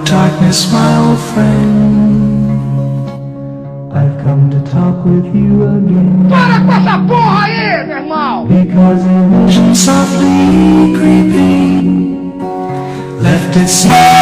darkness, my old friend. I've come to talk with you again. Para com essa porra aí, meu irmão! Because a vision softly creeping left its mark